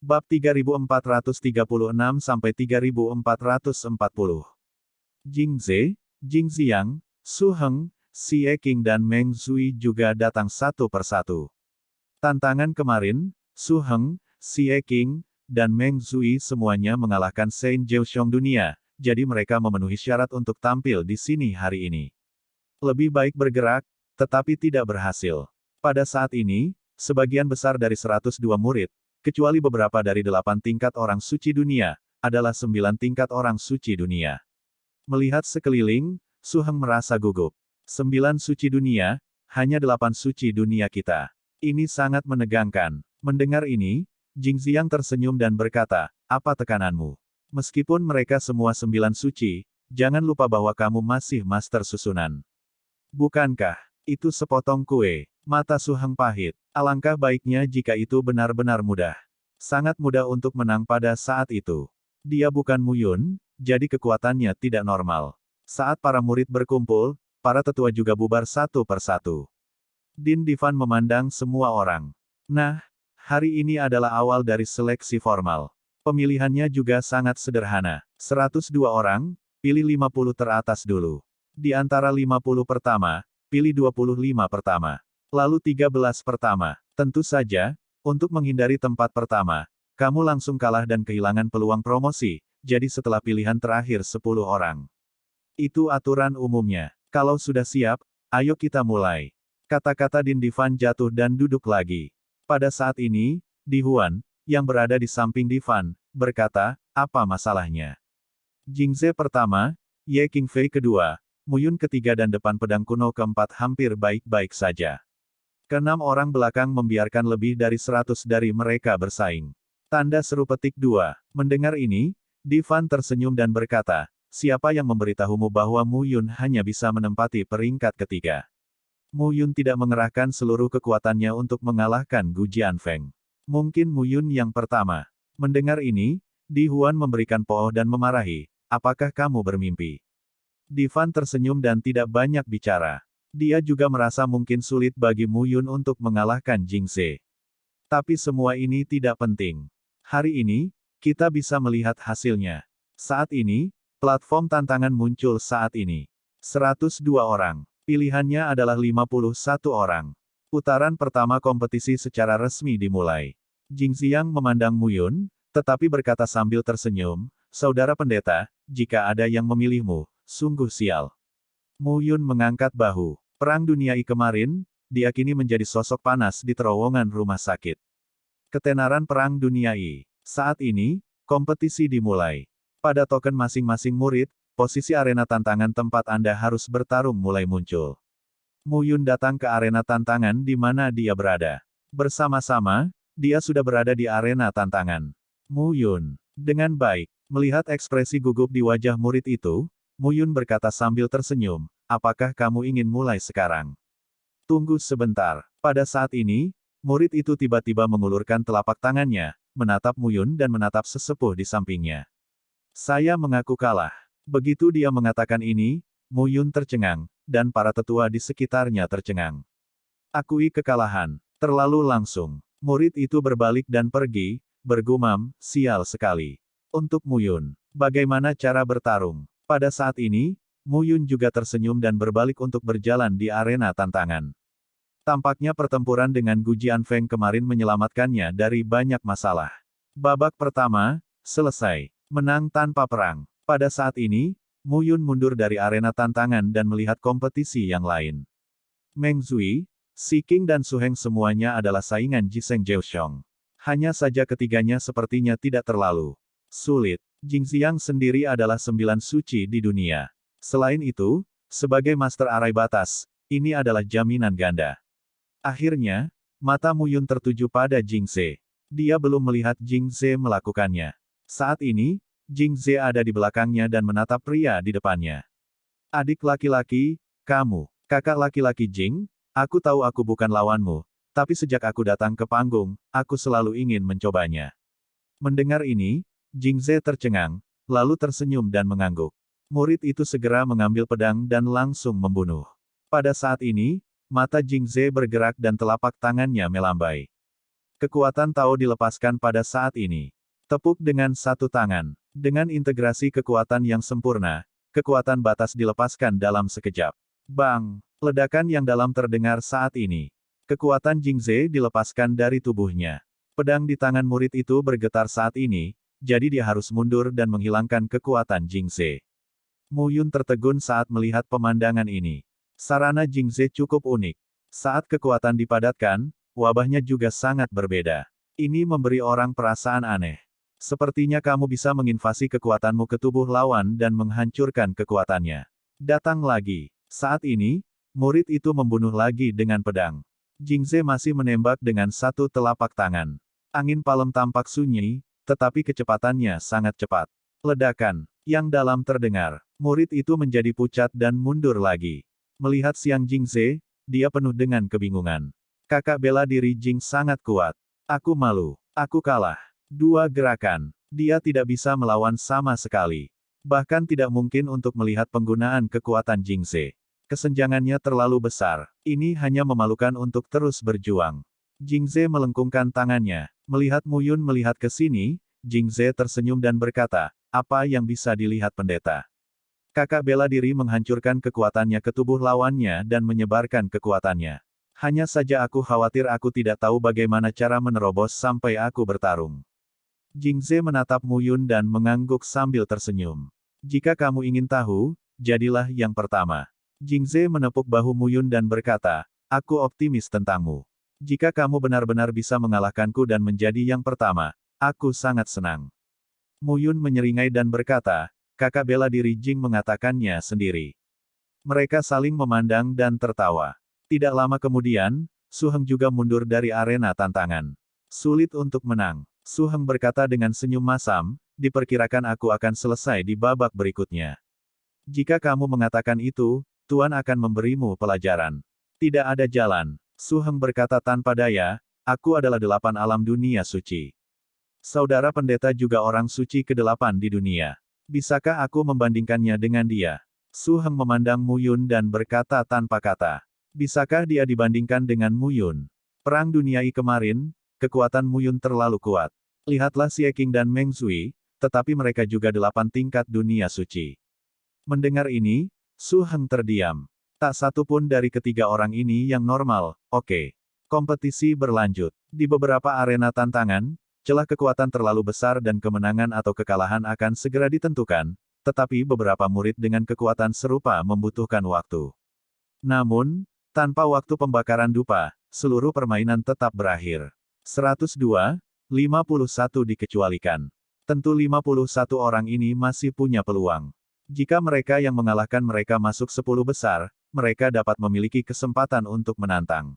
Bab 3436-3440. Jingze, Jingxiang, Su Heng, Xie Qing dan Meng Zui juga datang satu persatu. Tantangan kemarin, Su Heng, Xie Qing, dan Meng Zui semuanya mengalahkan Saint Jiuxiong dunia, jadi mereka memenuhi syarat untuk tampil di sini hari ini. Lebih baik bergerak, tetapi tidak berhasil. Pada saat ini, sebagian besar dari 102 murid, kecuali beberapa dari 8 tingkat orang suci dunia, adalah 9 tingkat orang suci dunia. Melihat sekeliling, Su Heng merasa gugup. 9 suci dunia, hanya 8 suci dunia kita. Ini sangat menegangkan. Mendengar ini, Jingxiang tersenyum dan berkata, apa tekananmu? Meskipun mereka semua 9 suci, jangan lupa bahwa kamu masih master susunan. Bukankah itu sepotong kue? Mata Su Heng pahit. Alangkah baiknya jika itu benar-benar mudah. Sangat mudah untuk menang pada saat itu. Dia bukan Mu Yun, jadi kekuatannya tidak normal. Saat para murid berkumpul, para tetua juga bubar satu persatu. Din Divan memandang semua orang. Nah, hari ini adalah awal dari seleksi formal. Pemilihannya juga sangat sederhana. 102 orang, pilih 50 teratas dulu. Di antara 50 pertama, pilih 25 pertama. Lalu 13 pertama. Tentu saja, untuk menghindari tempat pertama, kamu langsung kalah dan kehilangan peluang promosi, jadi setelah pilihan terakhir 10 orang. Itu aturan umumnya. Kalau sudah siap, ayo kita mulai. Kata-kata Din Divan jatuh dan duduk lagi. Pada saat ini, Di Huan, yang berada di samping Divan, berkata, apa masalahnya? Jingze pertama, Ye Qingfei kedua, Mu Yun ketiga dan depan pedang kuno keempat hampir baik-baik saja. Keenam orang belakang membiarkan lebih dari 100 dari mereka bersaing. Tanda seru petik 2. Mendengar ini, Divan tersenyum dan berkata, siapa yang memberitahumu bahwa Mu Yun hanya bisa menempati peringkat ketiga? Mu Yun tidak mengerahkan seluruh kekuatannya untuk mengalahkan Gu Jianfeng. Mungkin Mu Yun yang pertama. Mendengar ini, Di Huan memberikan pooh dan memarahi, apakah kamu bermimpi? Divan tersenyum dan tidak banyak bicara. Dia juga merasa mungkin sulit bagi Mu Yun untuk mengalahkan Jingze. Tapi semua ini tidak penting. Hari ini, kita bisa melihat hasilnya. Saat ini, platform tantangan muncul saat ini. 102 orang. Pilihannya adalah 51 orang. Putaran pertama kompetisi secara resmi dimulai. Jingxiang memandang Mu Yun, tetapi berkata sambil tersenyum, saudara pendeta, jika ada yang memilihmu, sungguh sial. Mu Yun mengangkat bahu. Perang Dunia I kemarin, diakini menjadi sosok panas di terowongan rumah sakit. Ketenaran Perang Dunia I. Saat ini, kompetisi dimulai. Pada token masing-masing murid, posisi arena tantangan tempat Anda harus bertarung mulai muncul. Mu Yun datang ke arena tantangan di mana dia berada. Bersama-sama, dia sudah berada di arena tantangan. Mu Yun, dengan baik, melihat ekspresi gugup di wajah murid itu, Mu Yun berkata sambil tersenyum, apakah kamu ingin mulai sekarang? Tunggu sebentar. Pada saat ini, murid itu tiba-tiba mengulurkan telapak tangannya, menatap Mu Yun dan menatap sesepuh di sampingnya. Saya mengaku kalah. Begitu dia mengatakan ini, Mu Yun tercengang, dan para tetua di sekitarnya tercengang. Akui kekalahan. Terlalu langsung. Murid itu berbalik dan pergi, bergumam, sial sekali. Untuk Mu Yun, bagaimana cara bertarung? Pada saat ini, Mu Yun juga tersenyum dan berbalik untuk berjalan di arena tantangan. Tampaknya pertempuran dengan Gu Jianfeng kemarin menyelamatkannya dari banyak masalah. Babak pertama, selesai. Menang tanpa perang. Pada saat ini, Mu Yun mundur dari arena tantangan dan melihat kompetisi yang lain. Meng Zui, Xie Qing dan Su Heng semuanya adalah saingan Jiseng Jiuxiong. Hanya saja ketiganya sepertinya tidak terlalu sulit. Jingxiang sendiri adalah 9 suci di dunia. Selain itu, sebagai master arai batas, ini adalah jaminan ganda. Akhirnya, mata Mu Yun tertuju pada Jingze. Dia belum melihat Jingze melakukannya. Saat ini, Jingze ada di belakangnya dan menatap pria di depannya. Adik laki-laki, kamu, kakak laki-laki Jing, aku tahu aku bukan lawanmu, tapi sejak aku datang ke panggung, aku selalu ingin mencobanya. Mendengar ini, Jingze tercengang, lalu tersenyum dan mengangguk. Murid itu segera mengambil pedang dan langsung membunuh. Pada saat ini, mata Jingze bergerak dan telapak tangannya melambai. Kekuatan Tao dilepaskan pada saat ini. Tepuk dengan satu tangan. Dengan integrasi kekuatan yang sempurna, kekuatan batas dilepaskan dalam sekejap. Bang! Ledakan yang dalam terdengar saat ini. Kekuatan Jingze dilepaskan dari tubuhnya. Pedang di tangan murid itu bergetar saat ini, jadi dia harus mundur dan menghilangkan kekuatan Jingze. Mu Yun tertegun saat melihat pemandangan ini. Sarana Jingze cukup unik. Saat kekuatan dipadatkan, wabahnya juga sangat berbeda. Ini memberi orang perasaan aneh. Sepertinya kamu bisa menginvasi kekuatanmu ke tubuh lawan dan menghancurkan kekuatannya. Datang lagi. Saat ini, murid itu membunuh lagi dengan pedang. Jingze masih menembak dengan satu telapak tangan. Angin palem tampak sunyi, tetapi kecepatannya sangat cepat. Ledakan yang dalam terdengar. Murid itu menjadi pucat dan mundur lagi. Melihat Xiang Jingze, dia penuh dengan kebingungan. Kakak bela diri Jing sangat kuat. Aku malu. Aku kalah. 2 gerakan. Dia tidak bisa melawan sama sekali. Bahkan tidak mungkin untuk melihat penggunaan kekuatan Jingze. Kesenjangannya terlalu besar. Ini hanya memalukan untuk terus berjuang. Jingze melengkungkan tangannya. Melihat Mu Yun melihat ke sini, Jingze tersenyum dan berkata, apa yang bisa dilihat pendeta? Kakak bela diri menghancurkan kekuatannya ke tubuh lawannya dan menyebarkan kekuatannya. Hanya saja aku khawatir aku tidak tahu bagaimana cara menerobos sampai aku bertarung. Jingze menatap Mu Yun dan mengangguk sambil tersenyum. Jika kamu ingin tahu, jadilah yang pertama. Jingze menepuk bahu Mu Yun dan berkata, aku optimis tentangmu. Jika kamu benar-benar bisa mengalahkanku dan menjadi yang pertama, aku sangat senang. Mu Yun menyeringai dan berkata, kakak bela diri Jing mengatakannya sendiri. Mereka saling memandang dan tertawa. Tidak lama kemudian, Su Heng juga mundur dari arena tantangan. Sulit untuk menang. Su Heng berkata dengan senyum masam, diperkirakan aku akan selesai di babak berikutnya. Jika kamu mengatakan itu, Tuan akan memberimu pelajaran. Tidak ada jalan. Su Heng berkata tanpa daya, aku adalah 8 alam dunia suci. Saudara pendeta juga orang suci ke-8 di dunia. Bisakah aku membandingkannya dengan dia? Su Heng memandang Mu Yun dan berkata tanpa kata. Bisakah dia dibandingkan dengan Mu Yun? Perang Dunia I kemarin, kekuatan Mu Yun terlalu kuat. Lihatlah Xie Qing dan Meng Zui, tetapi mereka juga 8 tingkat dunia suci. Mendengar ini, Su Heng terdiam. Tak satu pun dari ketiga orang ini yang normal, oke. Kompetisi berlanjut. Di beberapa arena tantangan, celah kekuatan terlalu besar dan kemenangan atau kekalahan akan segera ditentukan, tetapi beberapa murid dengan kekuatan serupa membutuhkan waktu. Namun, tanpa waktu pembakaran dupa, seluruh permainan tetap berakhir. 102, 51 dikecualikan. Tentu 51 orang ini masih punya peluang. Jika mereka yang mengalahkan mereka masuk 10 besar, mereka dapat memiliki kesempatan untuk menantang.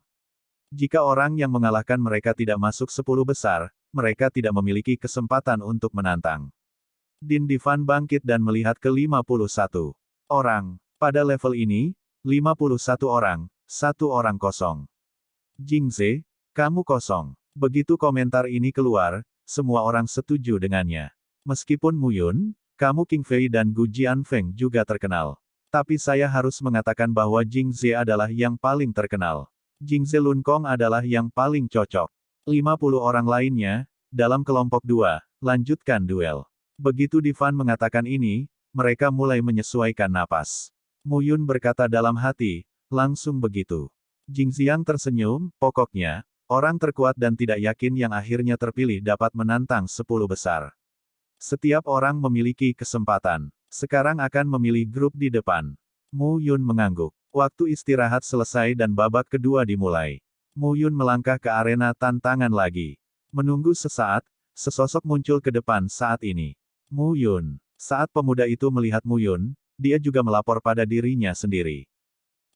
Jika orang yang mengalahkan mereka tidak masuk 10 besar, mereka tidak memiliki kesempatan untuk menantang. Din Divan bangkit dan melihat ke 51 orang. Pada level ini, 51 orang, 1 orang kosong. Jingze, kamu kosong. Begitu komentar ini keluar, semua orang setuju dengannya. Meskipun Mu Yun, kamu King Fei dan Gu Jianfeng juga terkenal. Tapi saya harus mengatakan bahwa Jingze adalah yang paling terkenal. Jingze Lun Kong adalah yang paling cocok. 50 orang lainnya, dalam kelompok 2, lanjutkan duel. Begitu Divan mengatakan ini, mereka mulai menyesuaikan napas. Mu Yun berkata dalam hati, langsung begitu. Jingxiang tersenyum, pokoknya, orang terkuat dan tidak yakin yang akhirnya terpilih dapat menantang 10 besar. Setiap orang memiliki kesempatan. Sekarang akan memilih grup di depan. Mu Yun mengangguk. Waktu istirahat selesai dan babak kedua dimulai. Mu Yun melangkah ke arena tantangan lagi. Menunggu sesaat, sesosok muncul ke depan saat ini. Mu Yun. Saat pemuda itu melihat Mu Yun, dia juga melapor pada dirinya sendiri.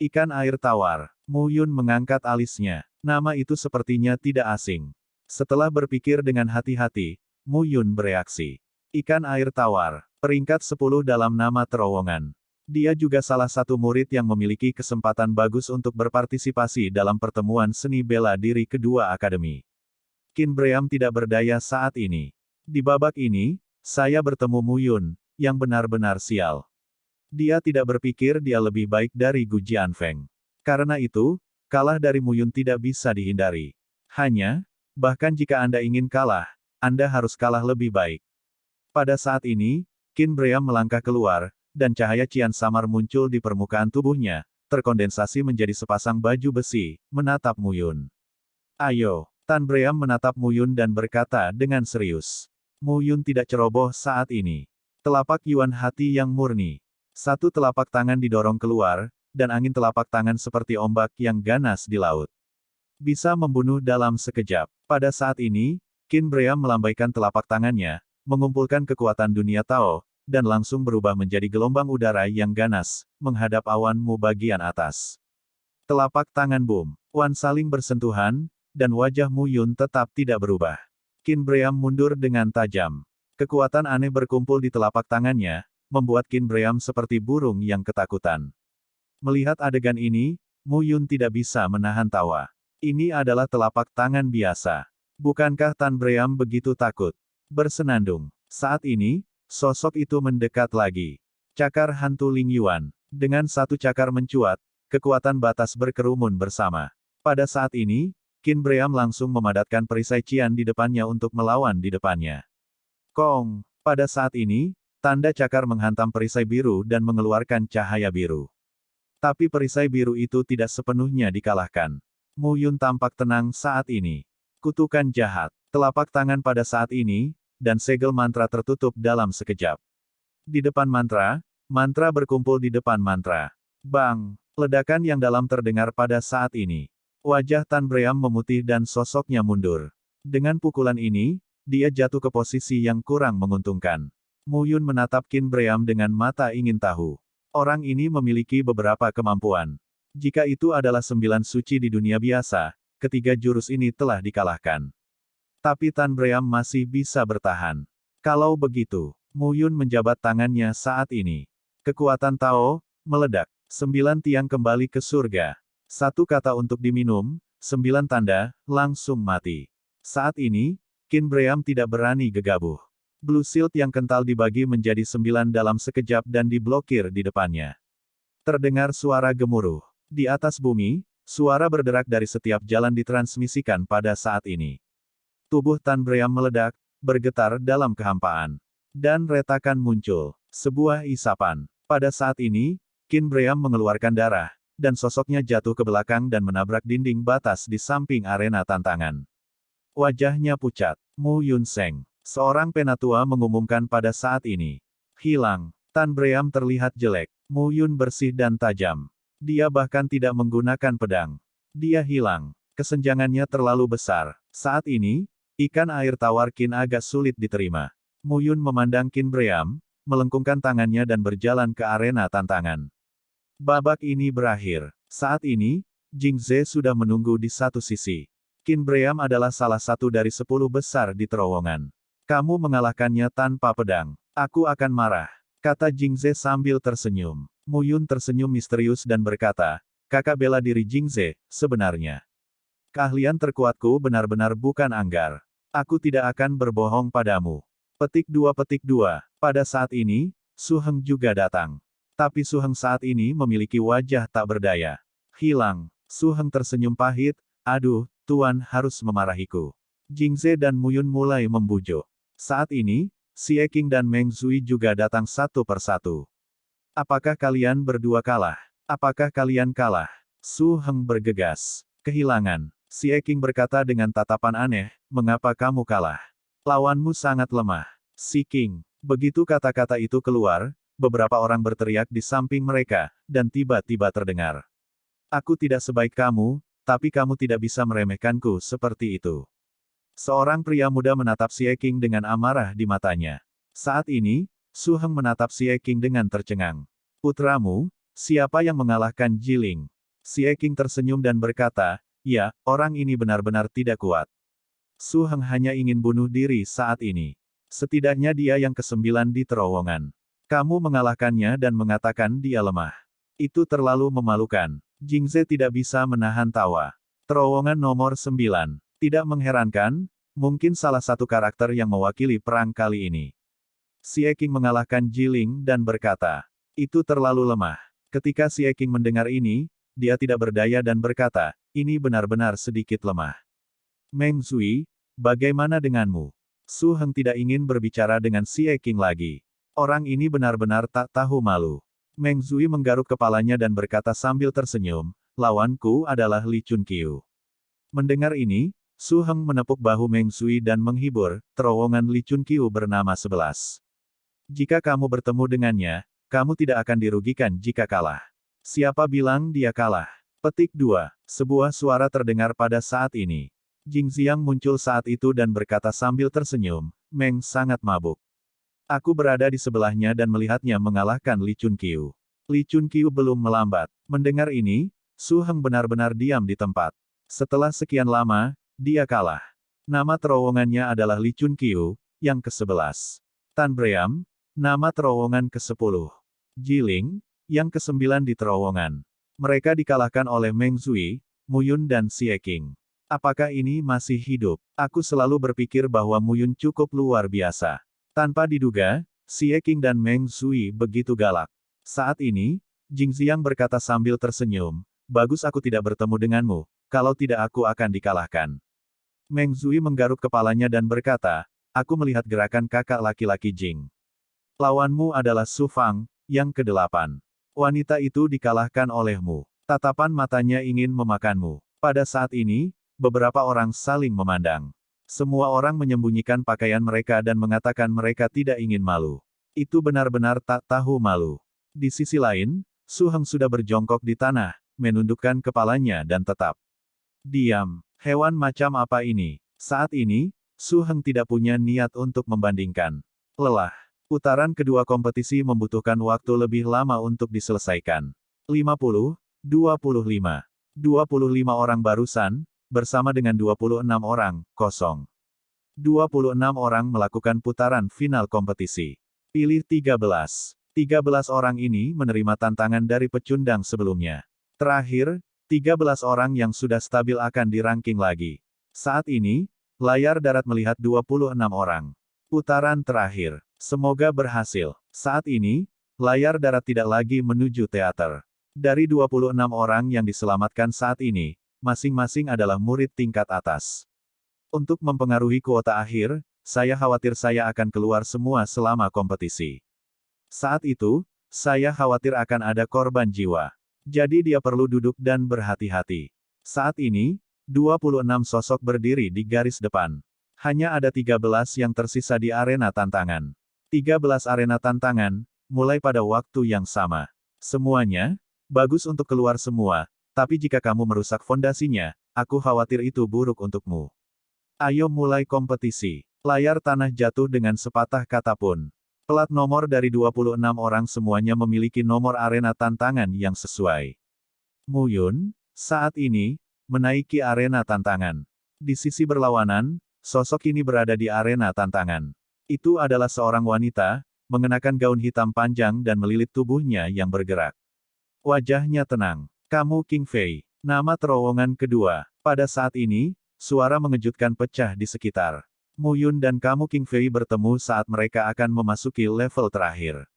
Ikan air tawar. Mu Yun mengangkat alisnya. Nama itu sepertinya tidak asing. Setelah berpikir dengan hati-hati, Mu Yun bereaksi. Ikan air tawar. Peringkat 10 dalam nama terowongan. Dia juga salah satu murid yang memiliki kesempatan bagus untuk berpartisipasi dalam pertemuan seni bela diri kedua akademi. Qin Bream tidak berdaya saat ini. Di babak ini, saya bertemu Mu Yun, yang benar-benar sial. Dia tidak berpikir dia lebih baik dari Gu Jianfeng. Karena itu, kalah dari Mu Yun tidak bisa dihindari. Hanya, Bahkan jika Anda ingin kalah, Anda harus kalah lebih baik. Pada saat ini, Qin Bream melangkah keluar, dan cahaya Qian samar muncul di permukaan tubuhnya, terkondensasi menjadi sepasang baju besi, menatap Mu Yun. Ayo, Tan Bream menatap Mu Yun dan berkata dengan serius. Mu Yun tidak ceroboh saat ini. Telapak Yuan hati yang murni. Satu telapak tangan didorong keluar, dan angin telapak tangan seperti ombak yang ganas di laut. Bisa membunuh dalam sekejap. Pada saat ini, Qin Bream melambaikan telapak tangannya, mengumpulkan kekuatan dunia Tao, dan langsung berubah menjadi gelombang udara yang ganas, menghadap awan Mu bagian atas. Telapak tangan Bum Wan saling bersentuhan, dan wajah Mu Yun tetap tidak berubah. Qin Bream mundur dengan tajam. Kekuatan aneh berkumpul di telapak tangannya, membuat Qin Bream seperti burung yang ketakutan. Melihat adegan ini, Mu Yun tidak bisa menahan tawa. Ini adalah telapak tangan biasa. Bukankah Tan Bream begitu takut? Bersenandung. Saat ini, sosok itu mendekat lagi. Cakar hantu Ling Yuan. Dengan satu cakar mencuat, kekuatan batas berkerumun bersama. Pada saat ini, Qin Bream langsung memadatkan perisai Qian di depannya untuk melawan di depannya. Kong. Pada saat ini, tanda cakar menghantam perisai biru dan mengeluarkan cahaya biru. Tapi perisai biru itu tidak sepenuhnya dikalahkan. Mu Yun tampak tenang saat ini. Kutukan jahat. Telapak tangan pada saat ini, dan segel mantra tertutup dalam sekejap. Di depan mantra, mantra berkumpul di depan mantra. Bang! Ledakan yang dalam terdengar pada saat ini. Wajah Tan Bream memutih dan sosoknya mundur. Dengan pukulan ini, dia jatuh ke posisi yang kurang menguntungkan. Mu Yun menatap Qin Bream dengan mata ingin tahu. Orang ini memiliki beberapa kemampuan. Jika itu adalah 9 suci di dunia biasa, ketiga jurus ini telah dikalahkan. Tapi Tan Bream masih bisa bertahan. Kalau begitu, Mu Yun menjabat tangannya saat ini. Kekuatan Tao, meledak. 9 tiang kembali ke surga. Satu kata untuk diminum, 9 tanda, langsung mati. Saat ini, Qin Bream tidak berani gegabah. Blue Shield yang kental dibagi menjadi 9 dalam sekejap dan diblokir di depannya. Terdengar suara gemuruh. Di atas bumi, suara berderak dari setiap jalan ditransmisikan pada saat ini. Tubuh Tan Bream meledak, bergetar dalam kehampaan. Dan retakan muncul. Sebuah isapan. Pada saat ini, Qin Bream mengeluarkan darah, dan sosoknya jatuh ke belakang dan menabrak dinding batas di samping arena tantangan. Wajahnya pucat. Mu Yun Seng, seorang penatua mengumumkan pada saat ini. Hilang. Tan Bream terlihat jelek. Mu Yun bersih dan tajam. Dia bahkan tidak menggunakan pedang. Dia hilang. Kesenjangannya terlalu besar. Saat ini, ikan air tawar Qin agak sulit diterima. Mu Yun memandang Qin Bream, melengkungkan tangannya dan berjalan ke arena tantangan. Babak ini berakhir. Saat ini, Jing Ze sudah menunggu di satu sisi. Qin Bream adalah salah satu dari 10 besar di terowongan. Kamu mengalahkannya tanpa pedang. Aku akan marah, kata Jing Ze sambil tersenyum. Mu Yun tersenyum misterius dan berkata, kakak bela diri Jing Ze, sebenarnya. Keahlian terkuatku benar-benar bukan anggar. Aku tidak akan berbohong padamu. Petik 2. Pada saat ini, Su Heng juga datang. Tapi Su Heng saat ini memiliki wajah tak berdaya. Hilang. Su Heng tersenyum pahit, aduh, Tuan harus memarahiku. Jing Ze dan Mu Yun mulai membujuk. Saat ini, Xie Qing dan Meng Zui juga datang satu persatu. Apakah kalian berdua kalah? Apakah kalian kalah? Su Heng bergegas. Kehilangan. Xie Qing berkata dengan tatapan aneh, mengapa kamu kalah? Lawanmu sangat lemah. Xie Qing. Begitu kata-kata itu keluar, beberapa orang berteriak di samping mereka, dan tiba-tiba terdengar. Aku tidak sebaik kamu, tapi kamu tidak bisa meremehkanku seperti itu. Seorang pria muda menatap Xie Qing dengan amarah di matanya. Saat ini, Su Heng menatap Xie Qing dengan tercengang. Putramu, siapa yang mengalahkan Jiling? Xie Qing tersenyum dan berkata, ya, orang ini benar-benar tidak kuat. Su Heng hanya ingin bunuh diri saat ini. Setidaknya dia yang ke-9 di terowongan. Kamu mengalahkannya dan mengatakan dia lemah. Itu terlalu memalukan. Jing Ze tidak bisa menahan tawa. Terowongan nomor 9. Tidak mengherankan, mungkin salah satu karakter yang mewakili perang kali ini. Xie Qing mengalahkan Jiling dan berkata, itu terlalu lemah. Ketika Xie Qing mendengar ini, dia tidak berdaya dan berkata, ini benar-benar sedikit lemah. Meng Zui, bagaimana denganmu? Su Heng tidak ingin berbicara dengan Xie Qing lagi. Orang ini benar-benar tak tahu malu. Meng Zui menggaruk kepalanya dan berkata sambil tersenyum, lawanku adalah Li Chunqiu. Mendengar ini, Su Heng menepuk bahu Meng Zui dan menghibur, terowongan Li Chunqiu bernama 11. Jika kamu bertemu dengannya, kamu tidak akan dirugikan jika kalah. Siapa bilang dia kalah? Petik 2. Sebuah suara terdengar pada saat ini. Jing Xiang muncul saat itu dan berkata sambil tersenyum, Meng sangat mabuk. Aku berada di sebelahnya dan melihatnya mengalahkan Li Chunqiu. Li Chunqiu belum melambat. Mendengar ini, Su Heng benar-benar diam di tempat. Setelah sekian lama, dia kalah. Nama terowongannya adalah Li Chunqiu, yang ke-11. Tan Bream, nama terowongan ke-10. Jiling, yang ke-9 di terowongan. Mereka dikalahkan oleh Meng Zui, Muyun dan Xie Qing. Apakah ini masih hidup? Aku selalu berpikir bahwa Muyun cukup luar biasa. Tanpa diduga, Xie Qing dan Meng Zui begitu galak. Saat ini, Jing Xiang berkata sambil tersenyum, bagus aku tidak bertemu denganmu, kalau tidak aku akan dikalahkan. Meng Zui menggaruk kepalanya dan berkata, aku melihat gerakan kakak laki-laki Jing. Lawanmu adalah Su Fang, yang ke-8. Wanita itu dikalahkan olehmu. Tatapan matanya ingin memakanmu. Pada saat ini, beberapa orang saling memandang. Semua orang menyembunyikan pakaian mereka dan mengatakan mereka tidak ingin malu. Itu benar-benar tak tahu malu. Di sisi lain, Su Heng sudah berjongkok di tanah, menundukkan kepalanya dan tetap diam. Hewan macam apa ini? Saat ini, Su Heng tidak punya niat untuk membandingkan. Lelah. Putaran kedua kompetisi membutuhkan waktu lebih lama untuk diselesaikan. 50, 25. 25 orang barusan, bersama dengan 26 orang, kosong. 26 orang melakukan putaran final kompetisi. Pilih 13. 13 orang ini menerima tantangan dari pecundang sebelumnya. Terakhir, 13 orang yang sudah stabil akan dirangking lagi. Saat ini, layar darat melihat 26 orang. Putaran terakhir. Semoga berhasil. Saat ini, layar darat tidak lagi menuju teater. Dari 26 orang yang diselamatkan saat ini, masing-masing adalah murid tingkat atas. Untuk mempengaruhi kuota akhir, saya khawatir saya akan keluar semua selama kompetisi. Saat itu, saya khawatir akan ada korban jiwa. Jadi dia perlu duduk dan berhati-hati. Saat ini, 26 sosok berdiri di garis depan. Hanya ada 13 yang tersisa di arena tantangan. 13 arena tantangan, mulai pada waktu yang sama. Semuanya, bagus untuk keluar semua, tapi jika kamu merusak fondasinya, aku khawatir itu buruk untukmu. Ayo mulai kompetisi. Layar tanah jatuh dengan sepatah kata pun. Plat nomor dari 26 orang semuanya memiliki nomor arena tantangan yang sesuai. Muyun, saat ini, menaiki arena tantangan. Di sisi berlawanan, sosok ini berada di arena tantangan. Itu adalah seorang wanita, mengenakan gaun hitam panjang dan melilit tubuhnya yang bergerak. Wajahnya tenang. Kamu King Fei. Nama terowongan kedua. Pada saat ini, suara mengejutkan pecah di sekitar. Muyun dan kamu King Fei bertemu saat mereka akan memasuki level terakhir.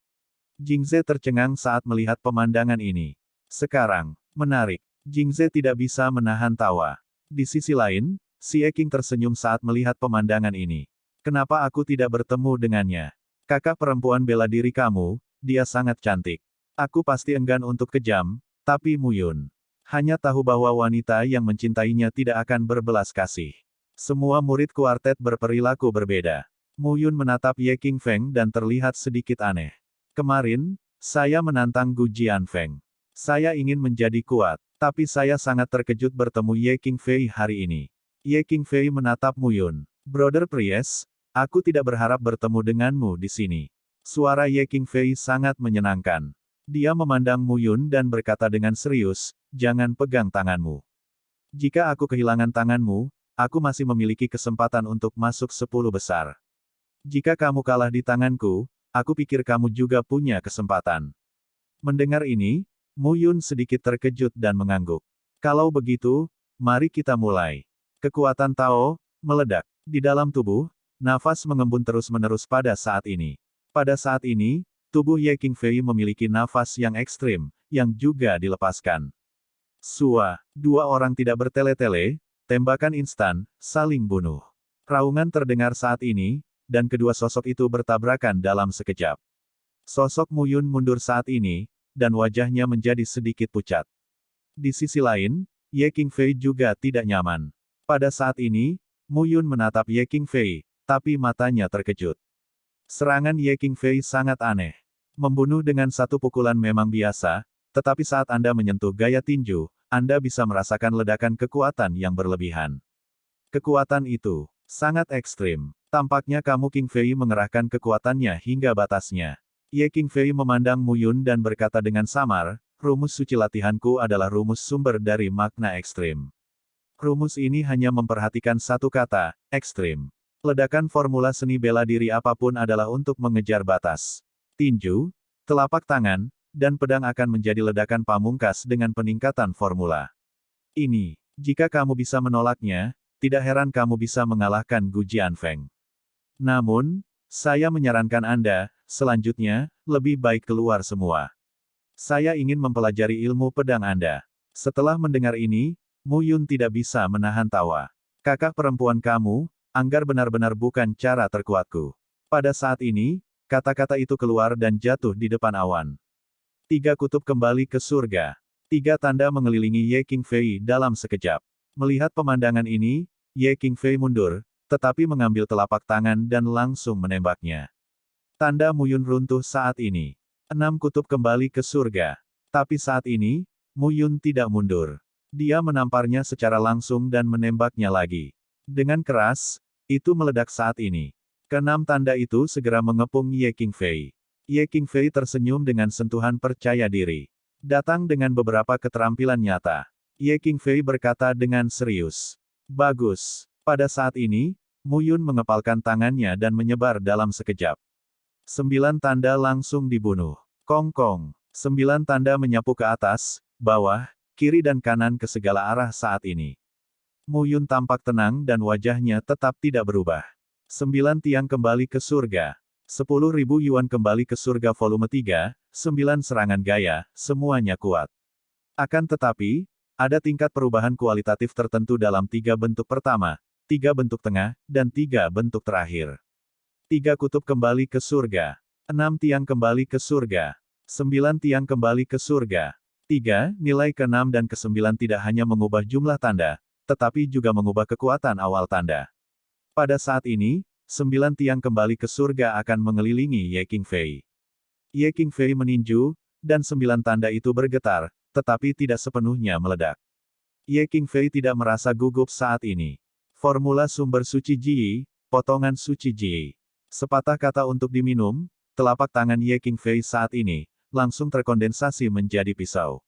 Jingze tercengang saat melihat pemandangan ini. Sekarang, menarik. Jingze tidak bisa menahan tawa. Di sisi lain, Xie Qing tersenyum saat melihat pemandangan ini. Kenapa aku tidak bertemu dengannya? Kakak perempuan bela diri kamu, dia sangat cantik. Aku pasti enggan untuk kejam, tapi Muyun hanya tahu bahwa wanita yang mencintainya tidak akan berbelas kasih. Semua murid kuartet berperilaku berbeda. Muyun menatap Ye King Feng dan terlihat sedikit aneh. Kemarin, saya menantang Gu Jianfeng. Saya ingin menjadi kuat, tapi saya sangat terkejut bertemu Ye King Fei hari ini. Ye King Fei menatap Muyun. Brother Priest, aku tidak berharap bertemu denganmu di sini. Suara Ye King Fei sangat menyenangkan. Dia memandang Muyun dan berkata dengan serius, jangan pegang tanganmu. Jika aku kehilangan tanganmu, aku masih memiliki kesempatan untuk masuk 10 besar. Jika kamu kalah di tanganku, aku pikir kamu juga punya kesempatan. Mendengar ini, Muyun sedikit terkejut dan mengangguk. Kalau begitu, mari kita mulai. Kekuatan Tao meledak di dalam tubuh. Nafas mengembun terus-menerus pada saat ini. Pada saat ini, tubuh Ye King Fei memiliki nafas yang ekstrim, yang juga dilepaskan. Dua orang tidak bertele-tele, tembakan instan, saling bunuh. Raungan terdengar saat ini, dan kedua sosok itu bertabrakan dalam sekejap. Sosok Mu Yun mundur saat ini, dan wajahnya menjadi sedikit pucat. Di sisi lain, Ye Qingfei juga tidak nyaman. Pada saat ini, Mu Yun menatap Ye Qingfei, tapi matanya terkejut. Serangan Ye Qingfei sangat aneh. Membunuh dengan satu pukulan memang biasa, tetapi saat Anda menyentuh gaya tinju, Anda bisa merasakan ledakan kekuatan yang berlebihan. Kekuatan itu sangat ekstrim. Tampaknya kamu Qingfei mengerahkan kekuatannya hingga batasnya. Ye Qingfei memandang Mu Yun dan berkata dengan samar, rumus suci latihanku adalah rumus sumber dari makna ekstrim. Rumus ini hanya memperhatikan satu kata, ekstrim. Ledakan formula seni bela diri apapun adalah untuk mengejar batas. Tinju, telapak tangan, dan pedang akan menjadi ledakan pamungkas dengan peningkatan formula. Ini, jika kamu bisa menolaknya, tidak heran kamu bisa mengalahkan Gu Jianfeng. Namun, saya menyarankan Anda, selanjutnya, lebih baik keluar semua. Saya ingin mempelajari ilmu pedang Anda. Setelah mendengar ini, Mu Yun tidak bisa menahan tawa. Kakak perempuan kamu, Anggar benar-benar bukan cara terkuatku. Pada saat ini, kata-kata itu keluar dan jatuh di depan awan. 3 kutub kembali ke surga. 3 tanda mengelilingi Ye Qingfei dalam sekejap. Melihat pemandangan ini, Ye Qingfei mundur, tetapi mengambil telapak tangan dan langsung menembaknya. Tanda Mu Yun runtuh saat ini. 6 kutub kembali ke surga. Tapi saat ini, Mu Yun tidak mundur. Dia menamparnya secara langsung dan menembaknya lagi. Dengan keras, itu meledak saat ini. Keenam tanda itu segera mengepung Ye Qingfei. Ye Qingfei tersenyum dengan sentuhan percaya diri. Datang dengan beberapa keterampilan nyata. Ye Qingfei berkata dengan serius. Bagus. Pada saat ini, Mu Yun mengepalkan tangannya dan menyebar dalam sekejap. 9 tanda langsung dibunuh. Kong-kong. 9 tanda menyapu ke atas, bawah, kiri dan kanan ke segala arah saat ini. Mu Yun tampak tenang dan wajahnya tetap tidak berubah. 9 tiang kembali ke surga. 10.000 yuan kembali ke surga volume 3, 9 serangan gaya, semuanya kuat. Akan tetapi, ada tingkat perubahan kualitatif tertentu dalam 3 bentuk pertama, 3 bentuk tengah, dan 3 bentuk terakhir. 3 kutub kembali ke surga. 6 tiang kembali ke surga. 9 tiang kembali ke surga. 3, nilai ke-6 dan ke-9 tidak hanya mengubah jumlah tanda, tetapi juga mengubah kekuatan awal tanda. Pada saat ini, 9 tiang kembali ke surga akan mengelilingi Ye Qingfei. Ye Qingfei meninju, dan 9 tanda itu bergetar, tetapi tidak sepenuhnya meledak. Ye Qingfei tidak merasa gugup saat ini. Formula sumber suci Ji, potongan suci Ji. Sepatah kata untuk diminum, telapak tangan Ye Qingfei saat ini, langsung terkondensasi menjadi pisau.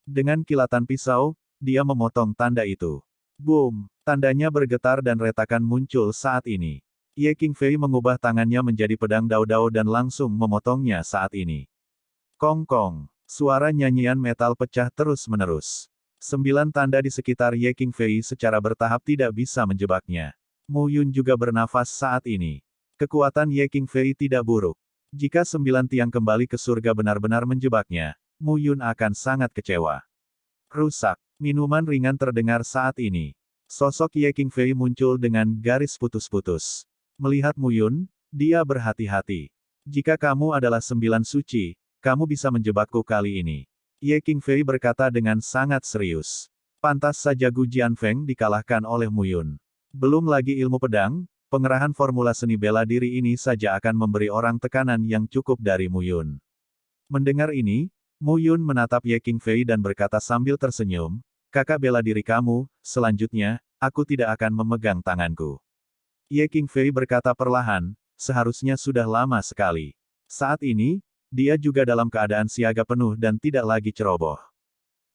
Dengan kilatan pisau, dia memotong tanda itu. Boom! Tandanya bergetar dan retakan muncul saat ini. Ye Qingfei mengubah tangannya menjadi pedang dao-dao dan langsung memotongnya saat ini. Kong-kong! Suara nyanyian metal pecah terus-menerus. 9 tanda di sekitar Ye Qingfei secara bertahap tidak bisa menjebaknya. Mu Yun juga bernafas saat ini. Kekuatan Ye Qingfei tidak buruk. Jika 9 tiang kembali ke surga benar-benar menjebaknya, Mu Yun akan sangat kecewa. Rusak. Minuman ringan terdengar saat ini. Sosok Ye Qingfei muncul dengan garis putus-putus. Melihat Mu Yun, dia berhati-hati. Jika kamu adalah 9 suci, kamu bisa menjebakku kali ini. Ye Qingfei berkata dengan sangat serius. Pantas saja Gu Jianfeng dikalahkan oleh Mu Yun. Belum lagi ilmu pedang, pengerahan formula seni bela diri ini saja akan memberi orang tekanan yang cukup dari Mu Yun. Mendengar ini, Mu Yun menatap Ye Qingfei dan berkata sambil tersenyum, kakak bela diri kamu, selanjutnya, aku tidak akan memegang tanganku. Ye Qingfei berkata perlahan, seharusnya sudah lama sekali. Saat ini, dia juga dalam keadaan siaga penuh dan tidak lagi ceroboh.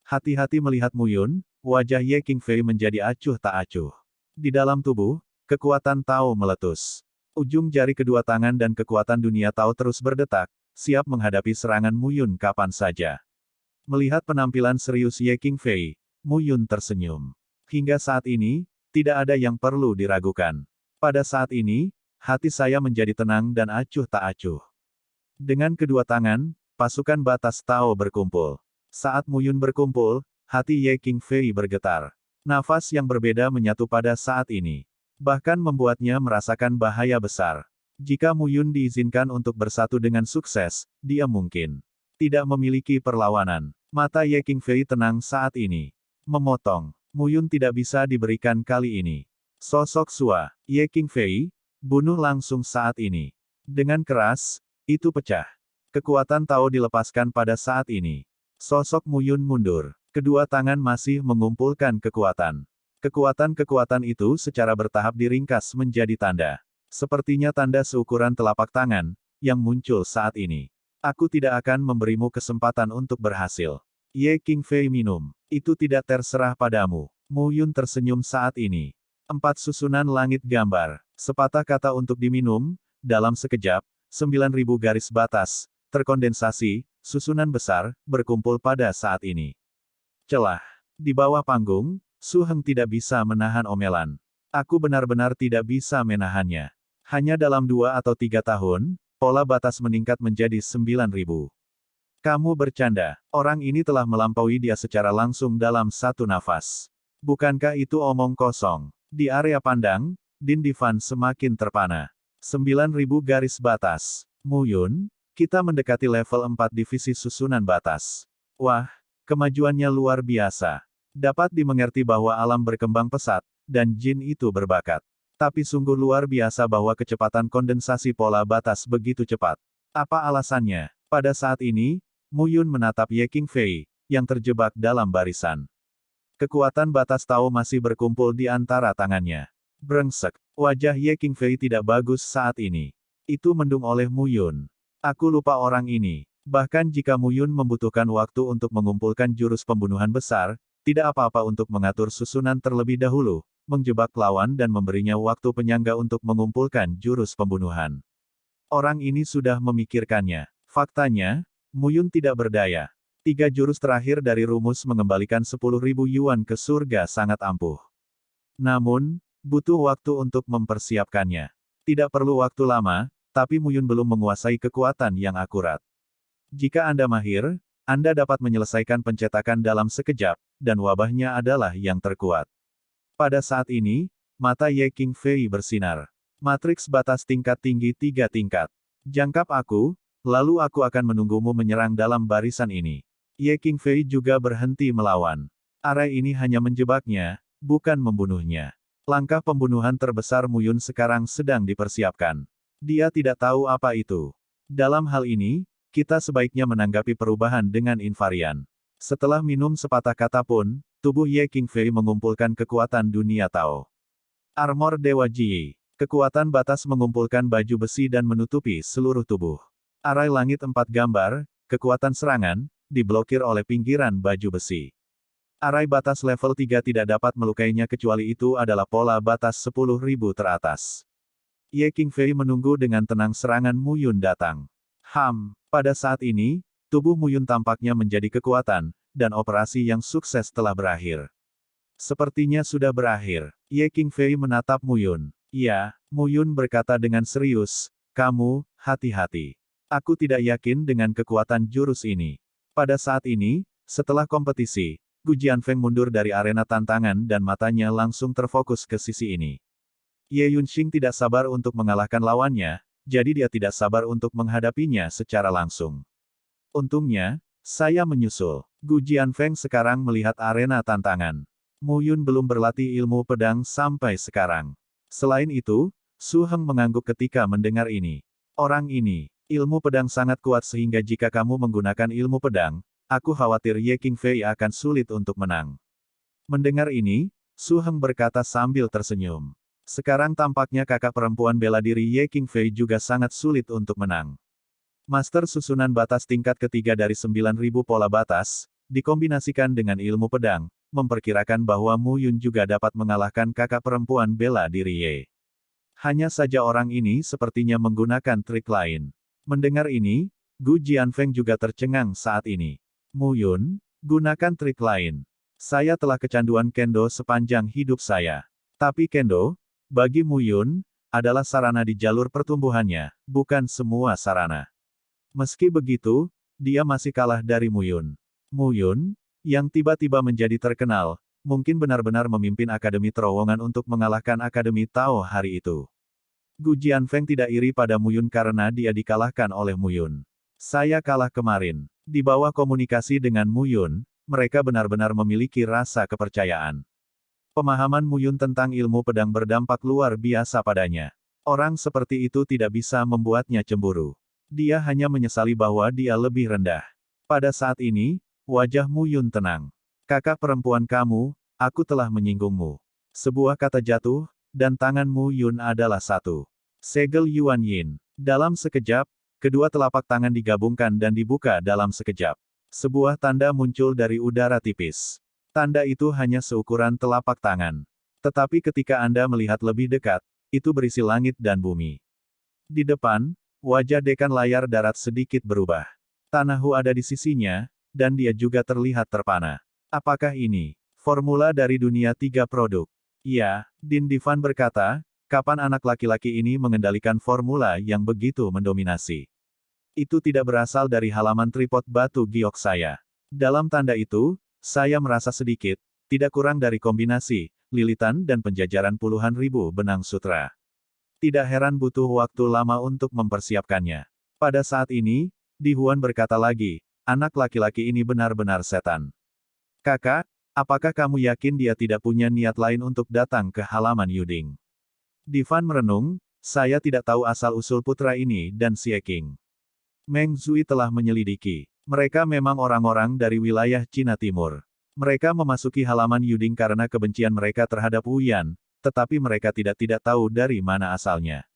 Hati-hati melihat Mu Yun, wajah Ye Qingfei menjadi acuh tak acuh. Di dalam tubuh, kekuatan Tao meletus. Ujung jari kedua tangan dan kekuatan dunia Tao terus berdetak, siap menghadapi serangan Mu Yun kapan saja. Melihat penampilan serius Ye Qingfei, Mu Yun tersenyum. Hingga saat ini, tidak ada yang perlu diragukan. Pada saat ini, hati saya menjadi tenang dan acuh tak acuh. Dengan kedua tangan, pasukan batas Tao berkumpul. Saat Mu Yun berkumpul, hati Ye Qingfei bergetar. Nafas yang berbeda menyatu pada saat ini. Bahkan membuatnya merasakan bahaya besar. Jika Mu Yun diizinkan untuk bersatu dengan sukses, dia mungkin tidak memiliki perlawanan. Mata Ye Qingfei tenang saat ini. Memotong. Mu Yun tidak bisa diberikan kali ini. Sosok Sua, Ye Qingfei, bunuh langsung saat ini. Dengan keras, itu pecah. Kekuatan Tao dilepaskan pada saat ini. Sosok Mu Yun mundur. Kedua tangan masih mengumpulkan kekuatan. Kekuatan-kekuatan itu secara bertahap diringkas menjadi tanda. Sepertinya tanda seukuran telapak tangan, yang muncul saat ini. Aku tidak akan memberimu kesempatan untuk berhasil. Ye Qingfei minum. Itu tidak terserah padamu. Mu Yun tersenyum saat ini. 4 susunan langit gambar. Sepatah kata untuk diminum, dalam sekejap, 9.000 garis batas, terkondensasi, susunan besar, berkumpul pada saat ini. Celah. Di bawah panggung, Su Heng tidak bisa menahan omelan. Aku benar-benar tidak bisa menahannya. Hanya dalam 2 atau 3 tahun, pola batas meningkat menjadi 9.000. Kamu bercanda. Orang ini telah melampaui dia secara langsung dalam satu nafas. Bukankah itu omong kosong? Di area pandang, Din Divan semakin terpana. 9.000 garis batas. Mu Yun, kita mendekati level 4 divisi susunan batas. Wah, kemajuannya luar biasa. Dapat dimengerti bahwa alam berkembang pesat, dan jin itu berbakat. Tapi sungguh luar biasa bahwa kecepatan kondensasi pola batas begitu cepat. Apa alasannya? Pada saat ini, Mu Yun menatap Ye Qingfei, yang terjebak dalam barisan. Kekuatan batas Tao masih berkumpul di antara tangannya. Brengsek. Wajah Ye Qingfei tidak bagus saat ini. Itu mendung oleh Mu Yun. Aku lupa orang ini. Bahkan jika Mu Yun membutuhkan waktu untuk mengumpulkan jurus pembunuhan besar, tidak apa-apa untuk mengatur susunan terlebih dahulu, menjebak lawan dan memberinya waktu penyangga untuk mengumpulkan jurus pembunuhan. Orang ini sudah memikirkannya. Faktanya, Mu Yun tidak berdaya. 3 jurus terakhir dari rumus mengembalikan 10.000 yuan ke surga sangat ampuh. Namun, butuh waktu untuk mempersiapkannya. Tidak perlu waktu lama, tapi Mu Yun belum menguasai kekuatan yang akurat. Jika Anda mahir, Anda dapat menyelesaikan pencetakan dalam sekejap, dan wabahnya adalah yang terkuat. Pada saat ini, mata Ye Qingfei bersinar. Matriks batas tingkat tinggi 3 tingkat. Jangkap aku, lalu aku akan menunggumu menyerang dalam barisan ini. Ye Qingfei juga berhenti melawan. Arai ini hanya menjebaknya, bukan membunuhnya. Langkah pembunuhan terbesar Mu Yun sekarang sedang dipersiapkan. Dia tidak tahu apa itu. Dalam hal ini, kita sebaiknya menanggapi perubahan dengan invarian. Setelah minum sepatah kata pun, tubuh Ye Qingfei mengumpulkan kekuatan dunia Tao. Armor Dewa Ji. Kekuatan batas mengumpulkan baju besi dan menutupi seluruh tubuh. Arai langit 4 gambar, kekuatan serangan, diblokir oleh pinggiran baju besi. Arai batas level 3 tidak dapat melukainya kecuali itu adalah pola batas 10.000 teratas. Ye Qingfei menunggu dengan tenang serangan Mu Yun datang. Pada saat ini, tubuh Mu Yun tampaknya menjadi kekuatan, dan operasi yang sukses telah berakhir. Sepertinya sudah berakhir. Ye Qingfei menatap Mu Yun. Ya, Mu Yun berkata dengan serius, kamu, hati-hati. Aku tidak yakin dengan kekuatan jurus ini. Pada saat ini, setelah kompetisi, Gu Jianfeng mundur dari arena tantangan dan matanya langsung terfokus ke sisi ini. Ye Yunxing tidak sabar untuk mengalahkan lawannya, jadi dia tidak sabar untuk menghadapinya secara langsung. Untungnya, saya menyusul. Gu Jianfeng sekarang melihat arena tantangan. Mu Yun belum berlatih ilmu pedang sampai sekarang. Selain itu, Su Heng mengangguk ketika mendengar ini. Orang ini, ilmu pedang sangat kuat sehingga jika kamu menggunakan ilmu pedang, aku khawatir Ye Qingfei akan sulit untuk menang. Mendengar ini, Su Heng berkata sambil tersenyum. Sekarang tampaknya kakak perempuan bela diri Ye Qingfei juga sangat sulit untuk menang. Master susunan batas tingkat ketiga dari 9.000 pola batas, dikombinasikan dengan ilmu pedang, memperkirakan bahwa Mu Yun juga dapat mengalahkan kakak perempuan bela diri Ye. Hanya saja orang ini sepertinya menggunakan trik lain. Mendengar ini, Gu Jianfeng juga tercengang saat ini. Mu Yun, gunakan trik lain. Saya telah kecanduan kendo sepanjang hidup saya. Tapi kendo, bagi Mu Yun, adalah sarana di jalur pertumbuhannya, bukan semua sarana. Meski begitu, dia masih kalah dari Mu Yun. Mu Yun, yang tiba-tiba menjadi terkenal, mungkin benar-benar memimpin Akademi Terowongan untuk mengalahkan Akademi Tao hari itu. Gu Jianfeng tidak iri pada Muyun karena dia dikalahkan oleh Muyun. Saya kalah kemarin. Di bawah komunikasi dengan Muyun, mereka benar-benar memiliki rasa kepercayaan. Pemahaman Muyun tentang ilmu pedang berdampak luar biasa padanya. Orang seperti itu tidak bisa membuatnya cemburu. Dia hanya menyesali bahwa dia lebih rendah. Pada saat ini, wajah Muyun tenang. Kakak perempuan kamu, aku telah menyinggungmu. Sebuah kata jatuh, dan tangan Muyun adalah satu. Segel Yuan Yin. Dalam sekejap, kedua telapak tangan digabungkan dan dibuka dalam sekejap. Sebuah tanda muncul dari udara tipis. Tanda itu hanya seukuran telapak tangan. Tetapi ketika Anda melihat lebih dekat, itu berisi langit dan bumi. Di depan, wajah dekan layar darat sedikit berubah. Tanahu ada di sisinya, dan dia juga terlihat terpana. Apakah ini formula dari dunia 3 produk? Ya, Din Divan berkata, kapan anak laki-laki ini mengendalikan formula yang begitu mendominasi? Itu tidak berasal dari halaman tripod batu giok saya. Dalam tanda itu, saya merasa sedikit, tidak kurang dari kombinasi, lilitan dan penjajaran puluhan ribu benang sutra. Tidak heran butuh waktu lama untuk mempersiapkannya. Pada saat ini, Di Huan berkata lagi, anak laki-laki ini benar-benar setan. Kakak, apakah kamu yakin dia tidak punya niat lain untuk datang ke halaman Yuding? Divan merenung, saya tidak tahu asal-usul putra ini dan Xie Qing. Meng Zui telah menyelidiki. Mereka memang orang-orang dari wilayah Cina Timur. Mereka memasuki halaman Yuding karena kebencian mereka terhadap Wu Yan, tetapi mereka tidak tahu dari mana asalnya.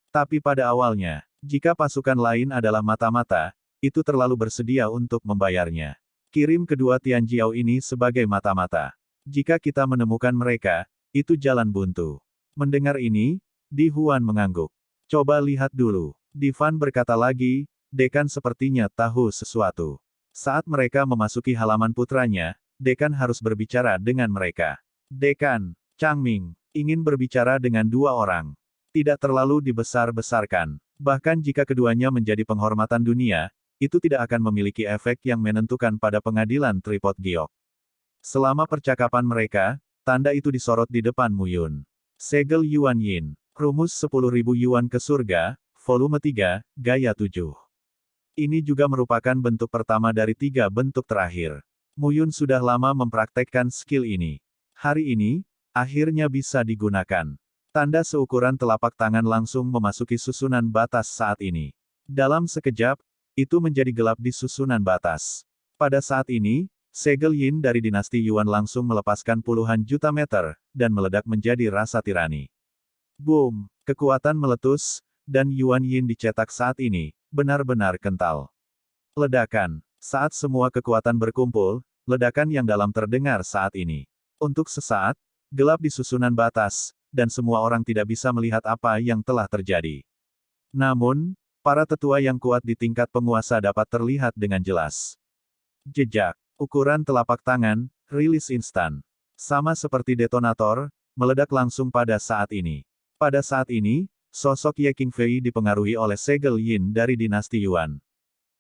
Tapi pada awalnya, jika pasukan lain adalah mata-mata, itu terlalu bersedia untuk membayarnya. Kirim kedua Tianjiao ini sebagai mata-mata. Jika kita menemukan mereka, itu jalan buntu. Mendengar ini, Di Huan mengangguk. Coba lihat dulu. Divan berkata lagi, dekan sepertinya tahu sesuatu. Saat mereka memasuki halaman putranya, dekan harus berbicara dengan mereka. Dekan, Changming, ingin berbicara dengan dua orang. Tidak terlalu dibesar-besarkan. Bahkan jika keduanya menjadi penghormatan dunia, itu tidak akan memiliki efek yang menentukan pada pengadilan tripod giok. Selama percakapan mereka, tanda itu disorot di depan Muyun. Segel Yuan Yin. Rumus 10.000 Yuan ke surga, volume 3, gaya 7. Ini juga merupakan bentuk pertama dari 3 bentuk terakhir. Muyun sudah lama mempraktekkan skill ini. Hari ini, akhirnya bisa digunakan. Tanda seukuran telapak tangan langsung memasuki susunan batas saat ini. Dalam sekejap, itu menjadi gelap di susunan batas. Pada saat ini, segel Yin dari dinasti Yuan langsung melepaskan puluhan juta meter, dan meledak menjadi rasa tirani. Boom! Kekuatan meletus, dan Yuan Yin dicetak saat ini, benar-benar kental. Ledakan. Saat semua kekuatan berkumpul, ledakan yang dalam terdengar saat ini. Untuk sesaat, gelap di susunan batas, dan semua orang tidak bisa melihat apa yang telah terjadi. Namun, para tetua yang kuat di tingkat penguasa dapat terlihat dengan jelas. Jejak. Ukuran telapak tangan, rilis instan. Sama seperti detonator, meledak langsung pada saat ini. Pada saat ini, sosok Ye Qingfei dipengaruhi oleh segel Yin dari dinasti Yuan.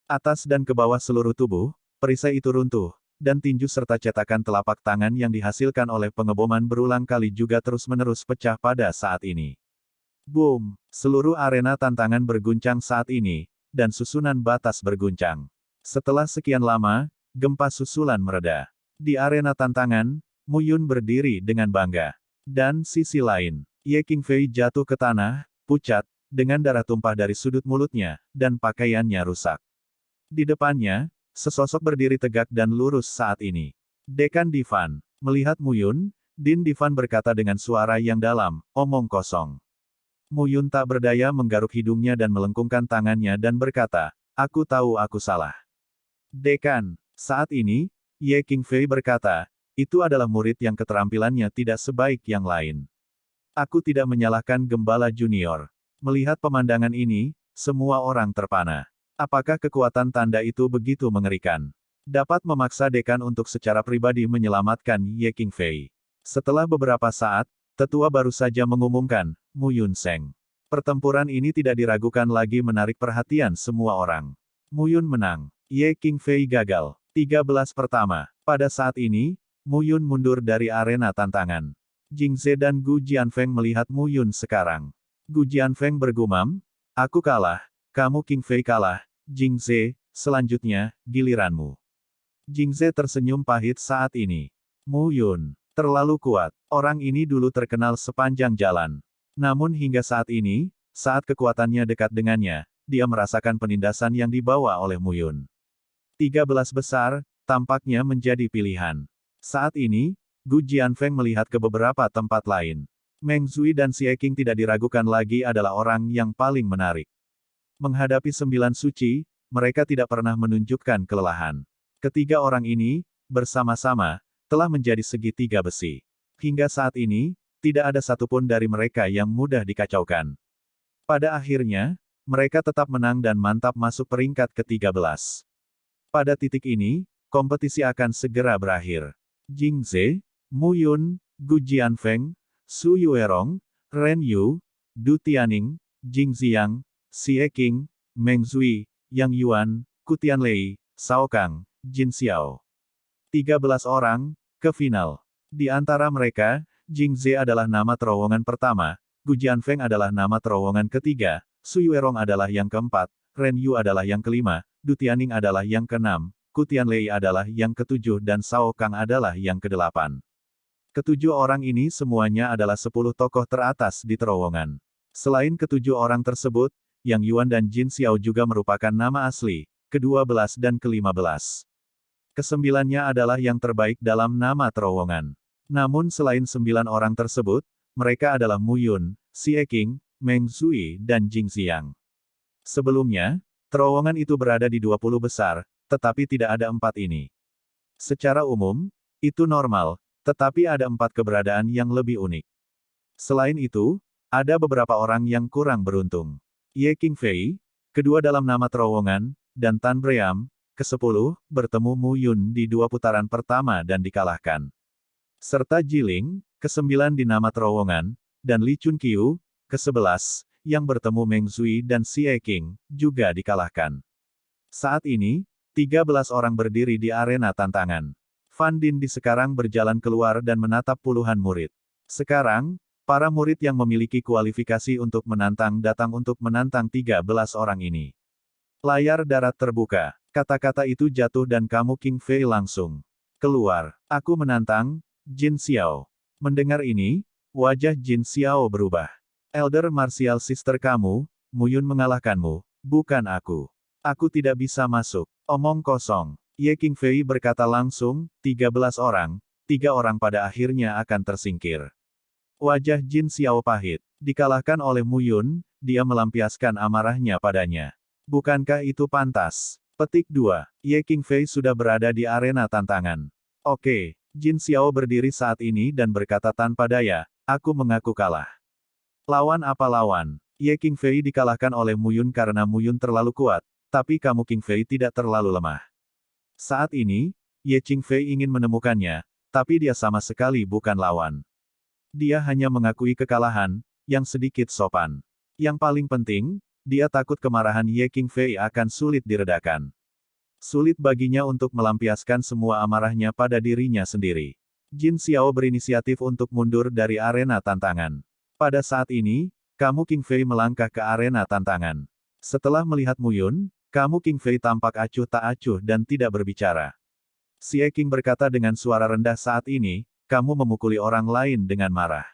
Atas dan ke bawah seluruh tubuh, perisai itu runtuh, dan tinju serta cetakan telapak tangan yang dihasilkan oleh pengeboman berulang kali juga terus-menerus pecah pada saat ini. Boom! Seluruh arena tantangan berguncang saat ini, dan susunan batas berguncang. Setelah sekian lama, gempa susulan mereda. Di arena tantangan, Muyun berdiri dengan bangga. Dan sisi lain, Ye Qingfei jatuh ke tanah, pucat, dengan darah tumpah dari sudut mulutnya, dan pakaiannya rusak. Di depannya, sesosok berdiri tegak dan lurus saat ini. Dekan Divan. Melihat Muyun, Din Divan berkata dengan suara yang dalam, omong kosong. Muyun tak berdaya menggaruk hidungnya dan melengkungkan tangannya dan berkata, aku tahu aku salah. Dekan. Saat ini, Ye Qingfei berkata, itu adalah murid yang keterampilannya tidak sebaik yang lain. Aku tidak menyalahkan Gembala Junior. Melihat pemandangan ini, semua orang terpana. Apakah kekuatan tanda itu begitu mengerikan? Dapat memaksa dekan untuk secara pribadi menyelamatkan Ye Qingfei. Setelah beberapa saat, tetua baru saja mengumumkan, Mu Yun Seng. Pertempuran ini tidak diragukan lagi menarik perhatian semua orang. Mu Yun menang. Ye Qingfei gagal. 13 pertama. Pada saat ini, Mu Yun mundur dari arena tantangan. Jing Ze dan Gu Jianfeng melihat Mu Yun sekarang. Gu Jianfeng bergumam, aku kalah, kamu King Fei kalah, Jing Ze, selanjutnya, giliranmu. Jing Ze tersenyum pahit saat ini. Mu Yun, terlalu kuat. Orang ini dulu terkenal sepanjang jalan. Namun hingga saat ini, saat kekuatannya dekat dengannya, dia merasakan penindasan yang dibawa oleh Mu Yun. 13 besar, tampaknya menjadi pilihan. Saat ini, Gu Jianfeng melihat ke beberapa tempat lain. Meng Zui dan Xie Qing tidak diragukan lagi adalah orang yang paling menarik. Menghadapi 9 suci, mereka tidak pernah menunjukkan kelelahan. Ketiga orang ini, bersama-sama, telah menjadi segitiga besi. Hingga saat ini, tidak ada satupun dari mereka yang mudah dikacaukan. Pada akhirnya, mereka tetap menang dan mantap masuk peringkat ke-13. Pada titik ini, kompetisi akan segera berakhir. Jing Ze, Mu Yun, Gu Jianfeng, Su Yuerong, Ren Yu, Du Tianing, Jing Ziang, Xie Qing, Meng Zui, Yang Yuan, Ku Tianlei, Cao Kang, Jin Xiao. 13 orang, ke final. Di antara mereka, Jing Ze adalah nama terowongan pertama, Gu Jianfeng adalah nama terowongan ketiga, Su Yuerong adalah yang keempat, Ren Yu adalah yang kelima, Du Tianing adalah yang keenam, Ku Tianlei adalah yang ketujuh dan Cao Kang adalah yang kedelapan. Ketujuh orang ini semuanya adalah 10 tokoh teratas di terowongan. Selain ketujuh orang tersebut, Yang Yuan dan Jin Xiao juga merupakan nama asli, ke-12 dan ke-15. Kesembilannya adalah yang terbaik dalam nama terowongan. Namun selain 9 orang tersebut, mereka adalah Mu Yun, Xie Qing, Meng Zui dan Jing Xiang. Sebelumnya, terowongan itu berada di 20 besar, tetapi tidak ada 4 ini. Secara umum, itu normal, tetapi ada 4 keberadaan yang lebih unik. Selain itu, ada beberapa orang yang kurang beruntung. Ye King Fei, kedua dalam nama terowongan, dan Tan Bream, ke-10, bertemu Mu Yun di 2 putaran pertama dan dikalahkan. Serta Jiling, ke-9 di nama terowongan, dan Li Chunqiu, ke-11, yang bertemu Meng Zui dan Xie Qing, juga dikalahkan. Saat ini, 13 orang berdiri di arena tantangan. Fan Dindi sekarang berjalan keluar dan menatap puluhan murid. Sekarang, para murid yang memiliki kualifikasi untuk menantang datang untuk menantang 13 orang ini. Layar darat terbuka. Kata-kata itu jatuh dan kamu King Fei langsung keluar. Aku menantang, Jin Xiao. Mendengar ini, wajah Jin Xiao berubah. Elder Martial Sister kamu, Mu Yun mengalahkanmu, bukan aku. Aku tidak bisa masuk. Omong kosong. Ye King Fei berkata langsung, 13 orang, 3 orang pada akhirnya akan tersingkir. Wajah Jin Xiao pahit. Dikalahkan oleh Mu Yun, dia melampiaskan amarahnya padanya. Bukankah itu pantas? Petik 2. Ye King Fei sudah berada di arena tantangan. Oke, Jin Xiao berdiri saat ini dan berkata tanpa daya, aku mengaku kalah. Lawan apa lawan? Ye King Fei dikalahkan oleh Mu Yun karena Mu Yun terlalu kuat, tapi kamu King Fei tidak terlalu lemah. Saat ini, Ye King Fei ingin menemukannya, tapi dia sama sekali bukan lawan. Dia hanya mengakui kekalahan, yang sedikit sopan. Yang paling penting, dia takut kemarahan Ye King Fei akan sulit diredakan. Sulit baginya untuk melampiaskan semua amarahnya pada dirinya sendiri. Jin Xiao berinisiatif untuk mundur dari arena tantangan. Pada saat ini, kamu King Fei melangkah ke arena tantangan. Setelah melihat Mu Yun, kamu King Fei tampak acuh tak acuh dan tidak berbicara. Xie Qing berkata dengan suara rendah saat ini, kamu memukuli orang lain dengan marah.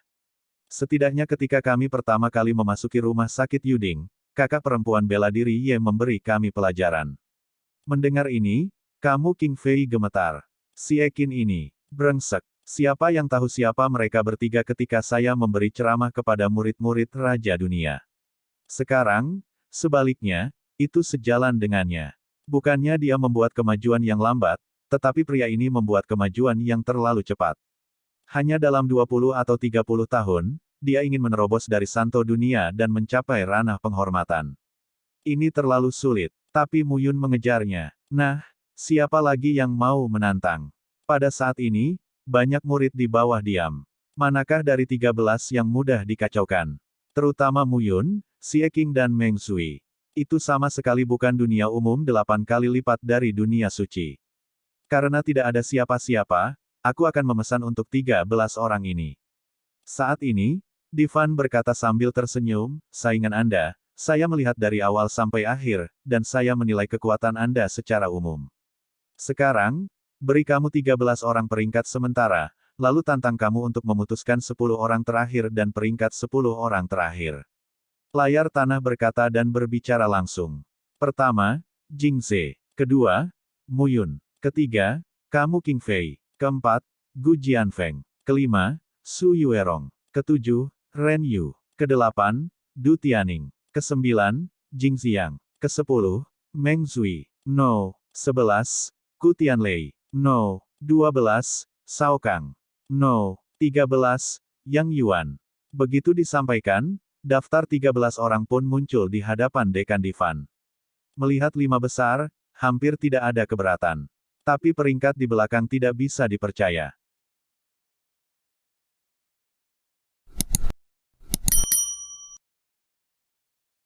Setidaknya ketika kami pertama kali memasuki rumah sakit Yuding, kakak perempuan bela diri Ye memberi kami pelajaran. Mendengar ini, kamu King Fei gemetar. Xie Qing ini, brengsek. Siapa yang tahu siapa mereka bertiga ketika saya memberi ceramah kepada murid-murid Raja Dunia. Sekarang, sebaliknya, itu sejalan dengannya. Bukannya dia membuat kemajuan yang lambat, tetapi pria ini membuat kemajuan yang terlalu cepat. Hanya dalam 20 atau 30 tahun, dia ingin menerobos dari Santo Dunia dan mencapai ranah penghormatan. Ini terlalu sulit, tapi Mu Yun mengejarnya. Nah, siapa lagi yang mau menantang? Pada saat ini, banyak murid di bawah diam. Manakah dari 13 yang mudah dikacaukan? Terutama Mu Yun, Xie Qing dan Meng Zui. Itu sama sekali bukan dunia umum 8 kali lipat dari dunia suci. Karena tidak ada siapa-siapa, Aku akan memesan untuk 13 orang ini. Saat ini, Divan berkata sambil tersenyum, saingan Anda, saya melihat dari awal sampai akhir, dan saya menilai kekuatan Anda secara umum. Sekarang, beri kamu 13 orang peringkat sementara, lalu tantang kamu untuk memutuskan 10 orang terakhir dan peringkat 10 orang terakhir. Layar tanah berkata dan berbicara langsung. Pertama, Jing Ze. Kedua, Mu Yun. Ketiga, kamu King Fei. Keempat, Gu Jianfeng. Kelima, Su Yuerong. Ketujuh, Ren Yu. Kedelapan, Du Tianing. Kesembilan, Jing Xiang. Kesepuluh, Meng Zui. No. 11, Ku Tianlei. No. 12, Sao Kang. No. 13, Yang Yuan. Begitu disampaikan, daftar 13 orang pun muncul di hadapan Dekan Divan. Melihat 5 besar, hampir tidak ada keberatan. Tapi peringkat di belakang tidak bisa dipercaya.